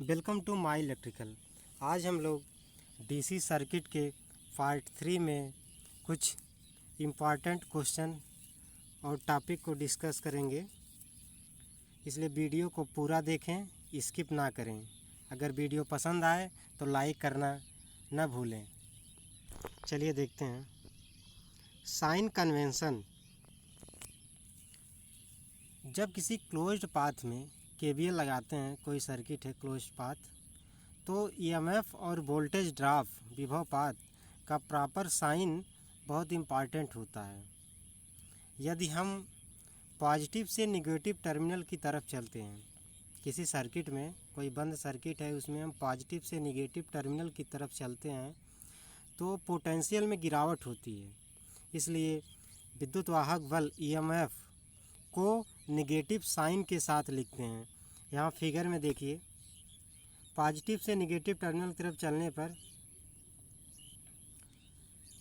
Welcome to my electrical. आज हम लोग डीसी सर्किट के पार्ट 3 में कुछ इम्पॉर्टेंट क्वेश्चन और टॉपिक को डिस्कस करेंगे, इसलिए वीडियो को पूरा देखें, स्किप ना करें। अगर वीडियो पसंद आए तो लाइक करना न भूलें। चलिए देखते हैं। Sign convention. जब किसी क्लोज्ड पाथ में केवीएल लगाते हैं, कोई सर्किट है क्लोज्ड पाथ, तो ईएमएफ और वोल्टेज ड्रॉप विभव पाथ का प्रॉपर साइन बहुत इम्पॉर्टेंट होता है। यदि हम पॉजिटिव से नेगेटिव टर्मिनल की तरफ चलते हैं, किसी सर्किट में कोई बंद सर्किट है, उसमें हम पॉजिटिव से नेगेटिव टर्मिनल की तरफ चलते हैं तो पोटेंशियल में गिरावट होती है। इसलिए विद्युत वाहक बल ईएमएफ को नेगेटिव साइन के साथ लिखते हैं। यहाँ फिगर में देखिए, पॉजिटिव से नेगेटिव टर्मिनल की तरफ चलने पर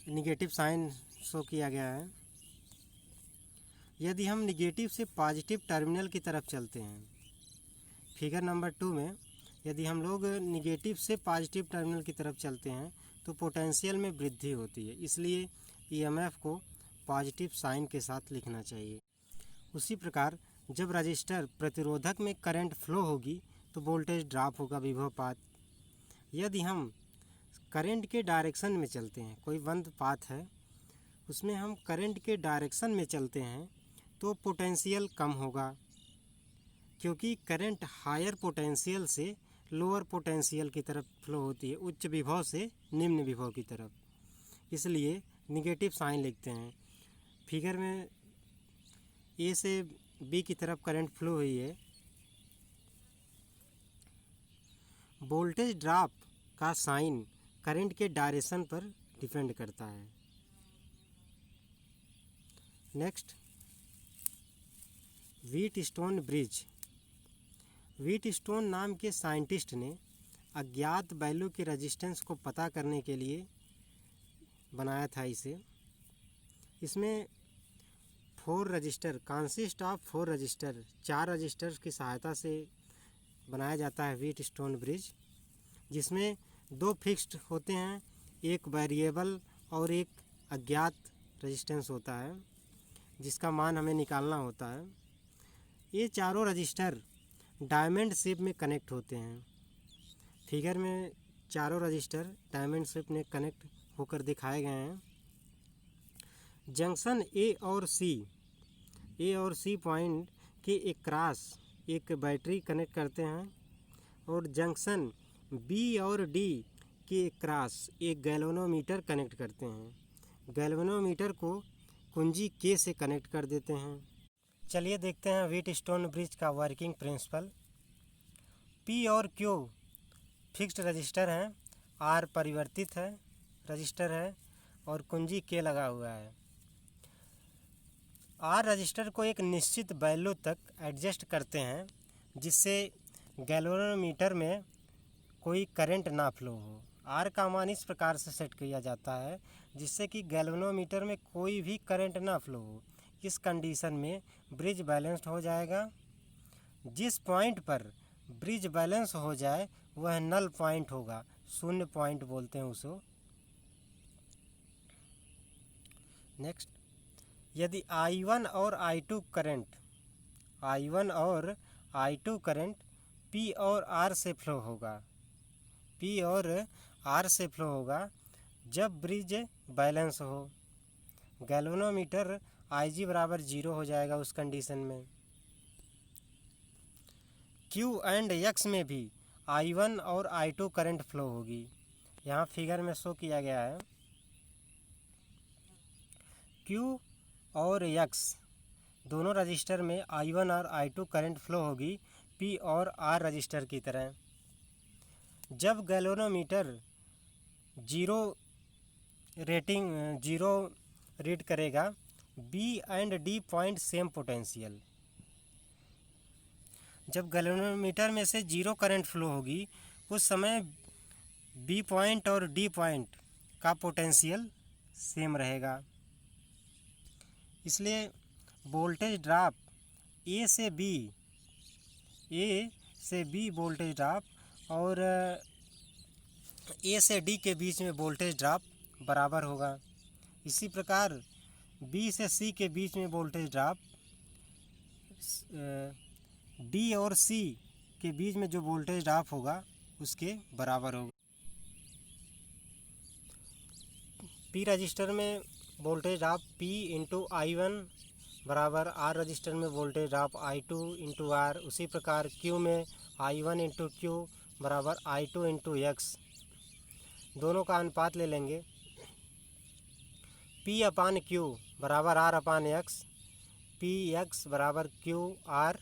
नेगेटिव साइन शो किया गया है। यदि हम नेगेटिव से पॉजिटिव टर्मिनल की तरफ चलते हैं, फिगर नंबर 2 में यदि हम लोग नेगेटिव से पॉजिटिव टर्मिनल की तरफ चलते हैं तो पोटेंशियल में वृद्धि होती है। इसलिए ईएमएफ को पॉजिटिव साइन के साथ लिखना चाहिए। उसी प्रकार जब रजिस्टर प्रतिरोधक में करंट फ्लो होगी तो वोल्टेज ड्रॉप होगा विभव पाथ। यदि हम करंट के डायरेक्शन में चलते हैं, कोई बंद पाथ है उसमें हम करंट के डायरेक्शन में चलते हैं तो पोटेंशियल कम होगा, क्योंकि करंट हायर पोटेंशियल से लोअर पोटेंशियल की तरफ फ्लो होती है, उच्च विभव से निम्न विभव की तरफ। इसलिए निगेटिव साइन लिखते हैं। फिगर में ए से बी की तरफ करंट फ्लो हुई है। वोल्टेज ड्रॉप का साइन करंट के डायरेक्शन पर डिपेंड करता है। Next, Wheatstone bridge. व्हीटस्टोन नाम के साइंटिस्ट ने अज्ञात वैल्यू के रेजिस्टेंस को पता करने के लिए बनाया था इसे। इसमें 4 register consist of 4 register, 4 register की सहायता से बनाया जाता है व्हीटस्टोन ब्रिज, जिसमें 2 फिक्स्ड होते हैं, एक वेरिएबल और एक अज्ञात रेजिस्टेंस होता है जिसका मान हमें निकालना होता है। ये चारों रजिस्टर डायमंड शेप में कनेक्ट होते हैं। फिगर में चारों रजिस्टर डायमंड शेप में कनेक्ट होकर दिखाए गए हैं। जंक्शन ए और सी पॉइंट के एक क्रॉस एक बैटरी कनेक्ट करते हैं और जंक्शन बी और डी के एक क्रॉस एक गैल्वेनोमीटर कनेक्ट करते हैं। गैल्वेनोमीटर को कुंजी के से कनेक्ट कर देते हैं। चलिए देखते हैं व्हीटस्टोन ब्रिज का वर्किंग प्रिंसिपल। पी और क्यू फिक्स्ड रजिस्टर हैं, आर परिवर्तित है रजिस्टर है और कुंजी के लगा हुआ है। आर रजिस्टर को एक निश्चित वैल्यू तक एडजस्ट करते हैं जिससे गैल्वेनोमीटर में कोई करंट ना फ्लो हो। आर का मान इस प्रकार से सेट किया जाता है जिससे कि गैल्वेनोमीटर में कोई भी करंट ना फ्लो हो। इस कंडीशन में ब्रिज बैलेंस्ड हो जाएगा। जिस पॉइंट पर ब्रिज बैलेंस हो जाए वह नल पॉइंट होगा, शून्य पॉइंट बोलते हैं उसको। नेक्स्ट, यदि I1 और I2 करंट P और R से फ्लो होगा जब ब्रिज बैलेंस हो, गैल्वेनोमीटर Ig बराबर 0 हो जाएगा उस कंडीशन में। Q एंड X में भी I1 और I2 करंट फ्लो होगी। यहाँ फिगर में शो किया गया है। Q और X दोनों रजिस्टर में I1 और I2 करंट फ्लो होगी P और R रजिस्टर की तरह। जब गैल्वेनोमीटर जीरो रीड करेगा, B and D point same potential. जब गैल्वेनोमीटर में से 0 करंट फ्लो होगी उस समय B पॉइंट और D पॉइंट का पोटेंशियल सेम रहेगा। इसलिए वोल्टेज ड्रॉप ए से बी वोल्टेज ड्रॉप और ए से डी के बीच में वोल्टेज ड्रॉप बराबर होगा। इसी प्रकार बी से सी के बीच में वोल्टेज ड्रॉप डी और सी के बीच में जो वोल्टेज ड्रॉप होगा उसके बराबर होगा। पी रजिस्टर में voltage drop P into I1 बराबर आर रजिस्टर में voltage drop I2 into R. उसी प्रकार Q में I1 इंटू क्यू बराबर I2 इंटू एक्स। दोनों का अनुपात ले लेंगे। P अपान क्यू बराबर R upon X. P X बराबर Q R.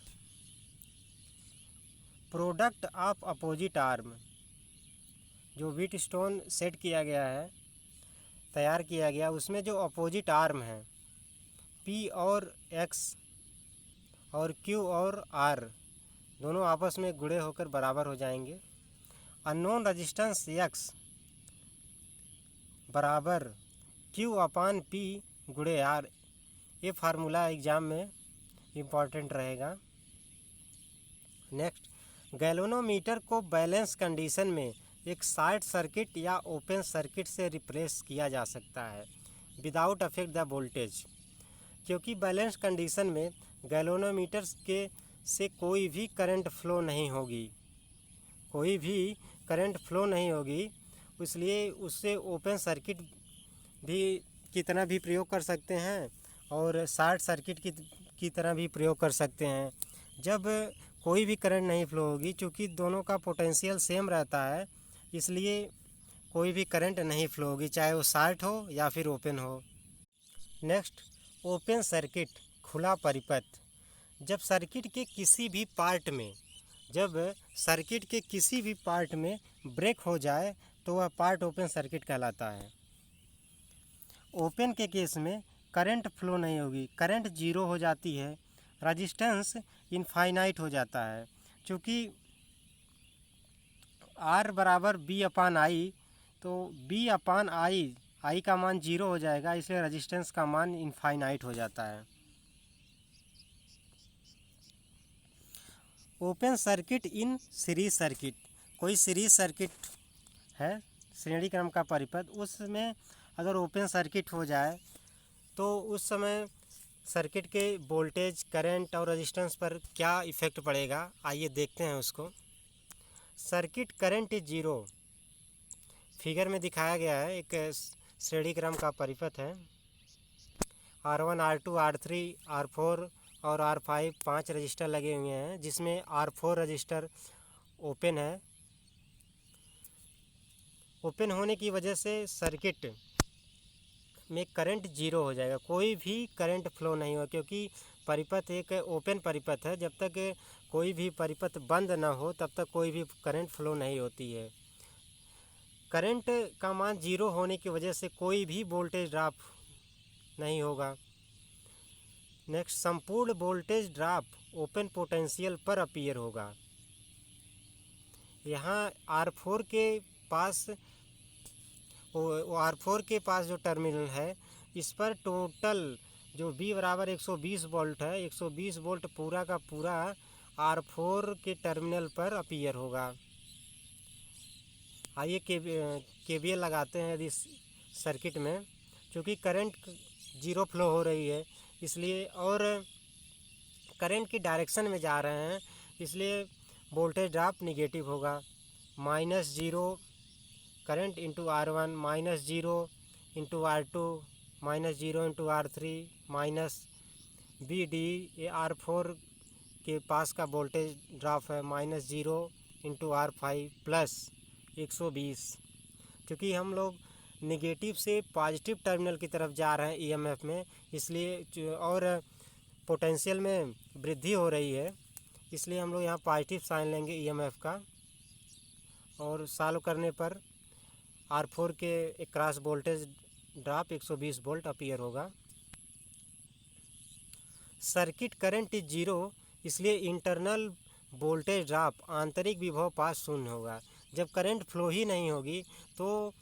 Product of opposite arm, जो व्हीटस्टोन सेट किया गया है, तैयार किया गया, उसमें जो अपोजिट आर्म है P और X और Q और R दोनों आपस में गुणे होकर बराबर हो जाएंगे। अननोन रजिस्टेंस X बराबर Q अपान P गुणे R। ये फार्मूला एग्ज़ाम में इम्पॉर्टेंट रहेगा। नेक्स्ट, गैल्वेनोमीटर को बैलेंस कंडीशन में एक शॉर्ट सर्किट या ओपन सर्किट से रिप्लेस किया जा सकता है विदाउट अफेक्ट द वोल्टेज, क्योंकि बैलेंस कंडीशन में गैल्वेनोमीटर के से कोई भी करंट फ्लो नहीं होगी, इसलिए उससे ओपन सर्किट भी की तरह भी प्रयोग कर सकते हैं और शॉर्ट सर्किट की तरह भी प्रयोग कर सकते हैं। जब कोई भी करंट नहीं फ्लो होगी, चूँकि दोनों का पोटेंशियल सेम रहता है, इसलिए कोई भी करंट नहीं फ्लो होगी, चाहे वो शॉर्ट हो या फिर ओपन हो। नेक्स्ट, ओपन सर्किट, खुला परिपथ। जब सर्किट के किसी भी पार्ट में ब्रेक हो जाए तो वह पार्ट ओपन सर्किट कहलाता है। ओपन के केस में करंट फ्लो नहीं होगी, करंट जीरो हो जाती है, रजिस्टेंस इनफाइनाइट हो जाता है। चूँकि R बराबर B अपान आई, तो B अपान आई का मान जीरो हो जाएगा, इसलिए रजिस्टेंस का मान इनफाइनाइट हो जाता है। Open circuit in series circuit, कोई सीरीज सर्किट है, श्रेणी क्रम का परिपथ, उसमें अगर ओपन सर्किट हो जाए तो उस समय सर्किट के वोल्टेज, करंट और रेजिस्टेंस पर क्या इफ़ेक्ट पड़ेगा, आइए देखते हैं उसको। Circuit current is zero, figure में दिखाया गया है, एक श्रेणी क्रम का परिपथ है। R1, R2, R3, R4 और R5 5 रजिस्टर लगे हुए हैं, जिसमें R4 रजिस्टर ओपन है। ओपन होने की वजह से सर्किट में करंट जीरो हो जाएगा, कोई भी करंट फ्लो नहीं हो, क्योंकि परिपथ एक ओपन परिपथ है। जब तक कोई भी परिपथ बंद ना हो तब तक कोई भी करंट फ्लो नहीं होती है। करंट का मान जीरो होने की वजह से कोई भी वोल्टेज ड्रॉप नहीं होगा। नेक्स्ट, संपूर्ण वोल्टेज ड्रॉप ओपन पोटेंशियल पर अपीयर होगा। यहाँ R4 के पास जो टर्मिनल है, इस पर टोटल जो V बराबर 120 वोल्ट है, 120 वोल्ट पूरा का पूरा R4 के टर्मिनल पर अपीयर होगा। आइए KVL लगाते हैं यदि सर्किट में, क्योंकि करंट जीरो फ्लो हो रही है इसलिए, और करंट की डायरेक्शन में जा रहे हैं, इसलिए वोल्टेज ड्रॉप निगेटिव होगा। -0 current into R1, -0 into R2, -0 into R3, minus BD, ये R4 के पास का वोल्टेज ड्रॉप है, -0 इंटू R5 प्लस 120। क्योंकि हम लोग नेगेटिव से पॉजिटिव टर्मिनल की तरफ जा रहे हैं EMF में, इसलिए, और पोटेंशियल में वृद्धि हो रही है, इसलिए हम लोग यहाँ पॉजिटिव साइन लेंगे EMF का, और सॉल्व करने पर R4 के cross voltage drop 120 volt appear होगा। सर्किट करंट इज जीरो, इसलिए इंटरनल वोल्टेज ड्रॉप, आंतरिक विभव पास शून्य होगा। जब करंट फ्लो ही नहीं होगी तो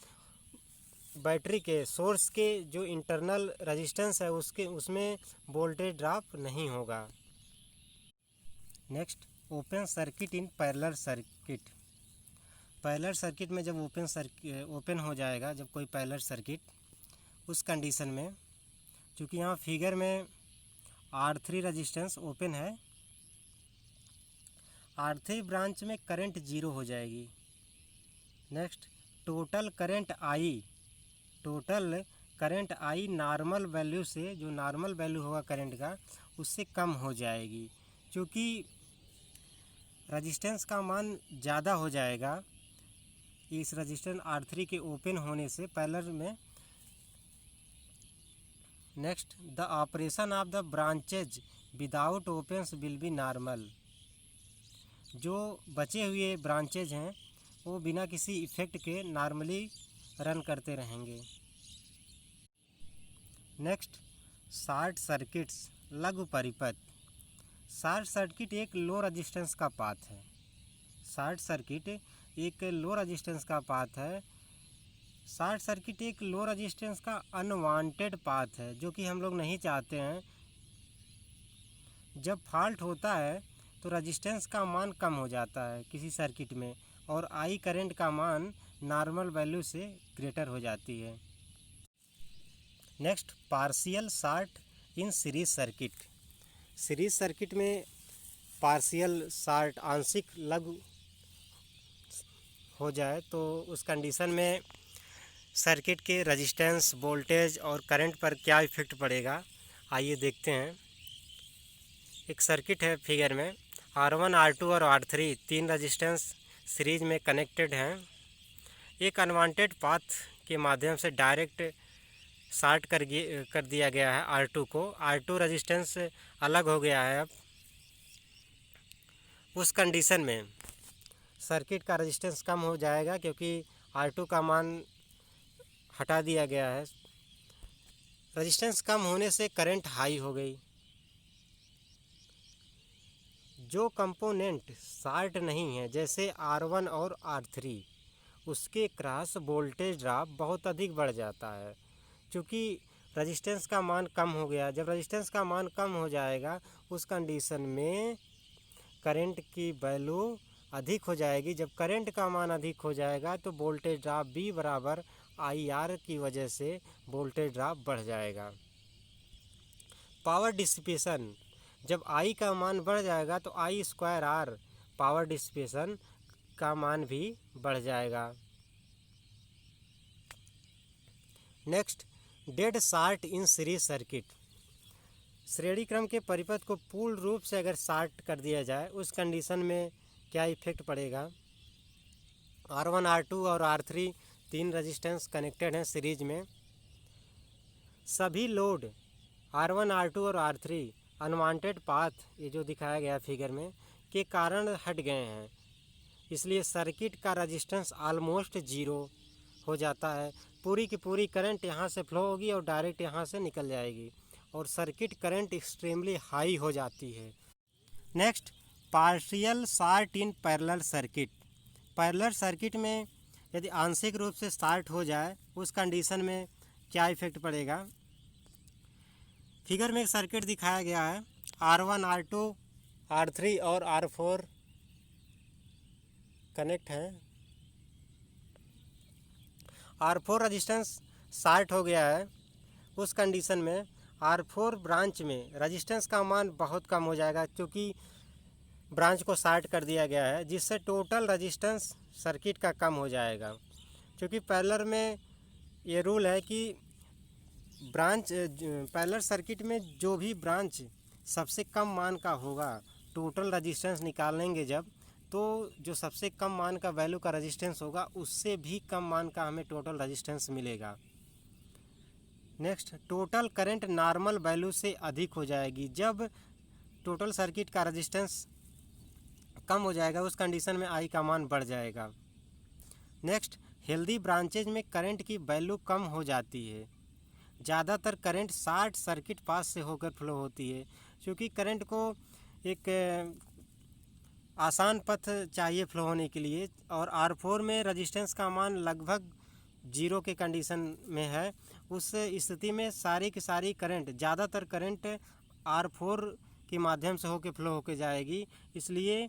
बैटरी के सोर्स के जो इंटरनल रेजिस्टेंस है उसमें वोल्टेज ड्रॉप नहीं होगा। Next, open circuit in parallel circuit. Parallel circuit में जब ओपन हो जाएगा, जब कोई पैरेलल सर्किट, उस कंडीशन में चूँकि यहाँ फिगर में R3 रजिस्टेंस ओपन है, R3 ब्रांच में करंट 0 हो जाएगी। Next, total current I normal value से, जो नॉर्मल वैल्यू होगा करंट का, उससे कम हो जाएगी। क्योंकि रजिस्टेंस का मान ज़्यादा हो जाएगा इस रजिस्टेंस R3 के ओपन होने से पैरेलल में। Next, the operation of the branches without opens will be normal. जो बचे हुए ब्रांचेज हैं वो बिना किसी इफेक्ट के नॉर्मली रन करते रहेंगे। नेक्स्ट, शॉर्ट सर्किट्स, लघु परिपथ। शॉर्ट सर्किट एक लो रजिस्टेंस का पाथ है। शॉर्ट सर्किट एक लो रजिस्टेंस का पाथ है। शॉर्ट सर्किट एक लो रजिस्टेंस का अनवांटेड पाथ है, जो कि हम लोग नहीं चाहते हैं। जब फॉल्ट होता है तो रजिस्टेंस का मान कम हो जाता है किसी सर्किट में, और आई करंट का मान नॉर्मल वैल्यू से ग्रेटर हो जाती है। Next, partial short in series circuit. Series circuit में पार्शियल शॉर्ट, आंशिक लघु हो जाए तो उस कंडीशन में सर्किट के रेजिस्टेंस, वोल्टेज और करंट पर क्या इफ़ेक्ट पड़ेगा, आइए देखते हैं। एक सर्किट है फिगर में, R1, R2 और R3 तीन रेजिस्टेंस सीरीज में कनेक्टेड हैं। एक अनवांटेड पाथ के माध्यम से डायरेक्ट शॉर्ट कर दिया गया है R2 को। R2 रेजिस्टेंस अलग हो गया है। अब उस कंडीशन में सर्किट का रेजिस्टेंस कम हो जाएगा, क्योंकि R2 का मान हटा दिया गया है। रेजिस्टेंस कम होने से करंट हाई हो गई। जो कंपोनेंट शॉर्ट नहीं है, जैसे R1 और R3, उसके क्रॉस वोल्टेज ड्रॉप बहुत अधिक बढ़ जाता है, क्योंकि रेजिस्टेंस का मान कम हो गया। जब रेजिस्टेंस का मान कम हो जाएगा उस कंडीशन में करंट की वैल्यू अधिक हो जाएगी। जब करंट का मान अधिक हो जाएगा तो वोल्टेज ड्रॉप भी बराबर IR की वजह से वोल्टेज ड्रॉप बढ़ जाएगा। पावर डिसिपेशन, जब I का मान बढ़ जाएगा तो I²R पावर डिसिपेशन का मान भी बढ़ जाएगा। Next, dead short in series circuit. श्रेणी क्रम के परिपथ को पूर्ण रूप से अगर शॉर्ट कर दिया जाए उस कंडीशन में क्या इफेक्ट पड़ेगा। R1, R2 और R3 तीन रेजिस्टेंस कनेक्टेड हैं सीरीज में। सभी लोड R1, R2 और R3 अनवांटेड पाथ, ये जो दिखाया गया फिगर में, के कारण हट गए हैं। इसलिए सर्किट का रेजिस्टेंस ऑलमोस्ट 0 हो जाता है। पूरी की पूरी करंट यहाँ से फ्लो होगी और डायरेक्ट यहाँ से निकल जाएगी, और सर्किट करंट एक्सट्रीमली हाई हो जाती है। Next, partial short in parallel circuit. Parallel circuit में यदि आंशिक रूप से शॉर्ट हो जाए उस कंडीशन में क्या इफेक्ट पड़ेगा। फिगर में एक सर्किट दिखाया गया है, R1, R2, R3 और R4 कनेक्ट है। R4 रेजिस्टेंस शॉर्ट हो गया है। उस कंडीशन में R4 ब्रांच में रेजिस्टेंस का मान बहुत कम हो जाएगा, क्योंकि ब्रांच को शॉर्ट कर दिया गया है, जिससे टोटल रेजिस्टेंस सर्किट का कम हो जाएगा। क्योंकि पैरेलल में ये रूल है कि पैरेलल सर्किट में जो भी ब्रांच सबसे कम मान का होगा, टोटल रेजिस्टेंस निकालेंगे जब, तो जो सबसे कम मान का वैल्यू का रेजिस्टेंस होगा उससे भी कम मान का हमें टोटल रेजिस्टेंस मिलेगा। Next, total current normal value से अधिक हो जाएगी। जब टोटल सर्किट का रेजिस्टेंस कम हो जाएगा उस कंडीशन में I का मान बढ़ जाएगा। नेक्स्ट, हेल्दी ब्रांचेज में करंट की वैल्यू कम हो जाती है। ज़्यादातर करंट शॉर्ट सर्किट पाथ से होकर फ्लो होती है, क्योंकि करंट को एक आसान पथ चाहिए फ्लो होने के लिए, और R4 में रेजिस्टेंस का मान लगभग 0 के कंडीशन में है। उस स्थिति में सारी की सारी करंट, ज़्यादातर करंट R4 के माध्यम से होकर फ्लो होकर जाएगी। इसलिए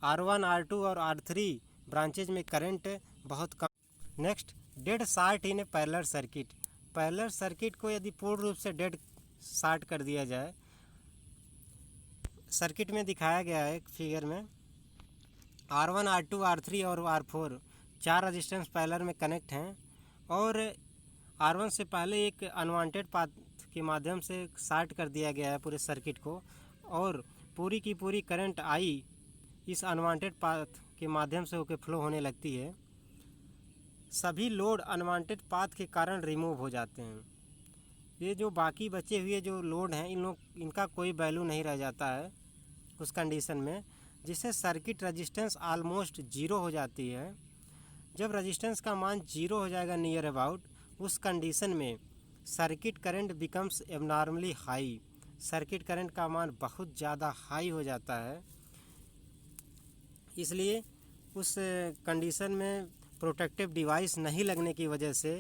R1, R2 और R3 ब्रांचेज में करंट बहुत कम। नेक्स्ट, डेड शार्ट इन ए पैरेलल सर्किट। पैरेलल सर्किट को यदि पूर्ण रूप से डेड शार्ट कर दिया जाए, सर्किट में दिखाया गया है फिगर में R1, R2, R3 और R4 4 रजिस्टेंस पैरेलल में कनेक्ट हैं और R1 से पहले एक अनवांटेड पाथ के माध्यम से शार्ट कर दिया गया है पूरे सर्किट को और पूरी की पूरी करंट I इस अनवांटेड पाथ के माध्यम से होकर फ्लो होने लगती है। सभी लोड अनवांटेड पाथ के कारण रिमूव हो जाते हैं। ये जो बाकी बचे हुए जो लोड हैं इनका कोई वैल्यू नहीं रह जाता है उस कंडीशन में, जिससे सर्किट रेजिस्टेंस ऑलमोस्ट ज़ीरो हो जाती है। जब रेजिस्टेंस का मान ज़ीरो हो जाएगा नियर अबाउट, उस कंडीशन में circuit current becomes abnormally high. Circuit current का मान बहुत ज़्यादा हाई हो जाता है। इसलिए उस कंडीशन में प्रोटेक्टिव डिवाइस नहीं लगने की वजह से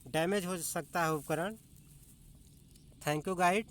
डैमेज हो सकता है उपकरण। Thank you guide.